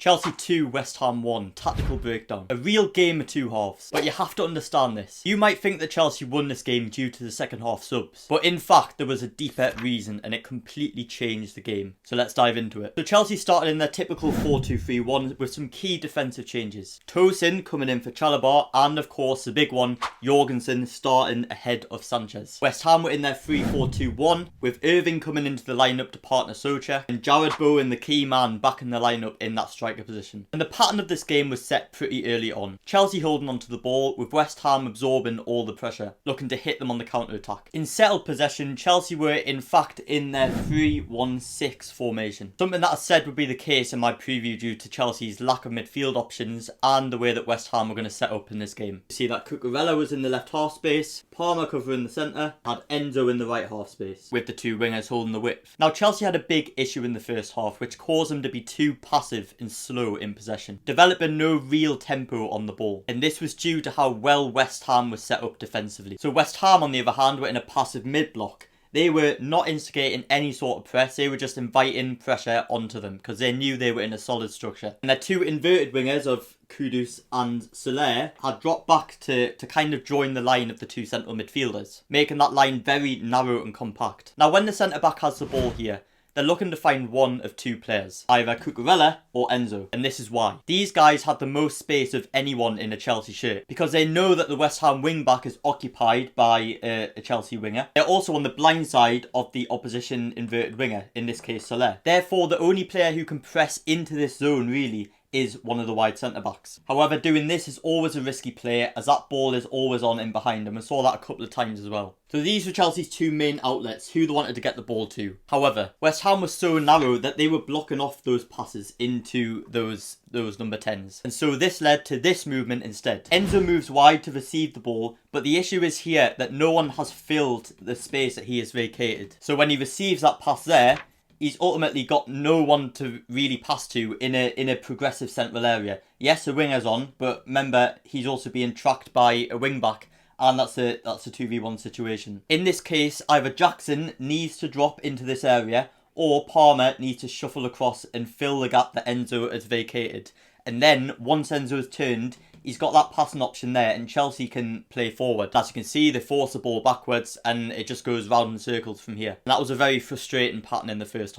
Chelsea 2, West Ham 1, tactical breakdown. A real game of two halves, but you have to understand this. You might think that Chelsea won this game due to the second half subs, but in fact there was a deeper reason and it completely changed the game. So let's dive into it. So Chelsea started in their typical 4-2-3-1 with some key defensive changes. Tosin coming in for Chalobah and of course the big one, Jorgensen starting ahead of Sanchez. West Ham were in their 3-4-2-1 with Irving coming into the lineup to partner Soucek and Jarrod Bowen, the key man, back in the lineup in that striker position. And the pattern of this game was set pretty early on. Chelsea holding onto the ball with West Ham absorbing all the pressure, looking to hit them on the counter-attack. In settled possession, Chelsea were in fact in their 3-1-6 formation. Something that I said would be the case in my preview due to Chelsea's lack of midfield options and the way that West Ham were going to set up in this game. You see that Cucurella was in the left half space, Palmer covering the centre, had Enzo in the right half space, with the two wingers holding the width. Now Chelsea had a big issue in the first half which caused them to be too passive and slow in possession, developing no real tempo on the ball, and this was due to how well West Ham was set up defensively. So West Ham on the other hand were in a passive mid-block. They were not instigating any sort of press, they were just inviting pressure onto them because they knew they were in a solid structure. And their two inverted wingers of Kudus and Soler had dropped back to kind of join the line of the two central midfielders, making that line very narrow and compact. Now when the centre-back has the ball here, they're looking to find one of two players, either Cucurella or Enzo, and this is why. These guys had the most space of anyone in a Chelsea shirt, because they know that the West Ham wing-back is occupied by a Chelsea winger. They're also on the blind side of the opposition inverted winger, in this case Soler. Therefore, the only player who can press into this zone, really, is one of the wide centre-backs. However, doing this is always a risky play as that ball is always on in behind them. I saw that a couple of times as well. So these were Chelsea's two main outlets, who they wanted to get the ball to. However, West Ham was so narrow that they were blocking off those passes into those number 10s. And so this led to this movement instead. Enzo moves wide to receive the ball, but the issue is here that no one has filled the space that he has vacated. So when he receives that pass there, he's ultimately got no one to really pass to in a progressive central area. Yes, a winger's on, but remember, he's also being tracked by a wing-back, and that's a 2v1 situation. In this case, either Jackson needs to drop into this area, or Palmer needs to shuffle across and fill the gap that Enzo has vacated. And then, once Enzo's turned, he's got that passing option there and Chelsea can play forward. As you can see, they force the ball backwards and it just goes round in circles from here. And that was a very frustrating pattern in the first half.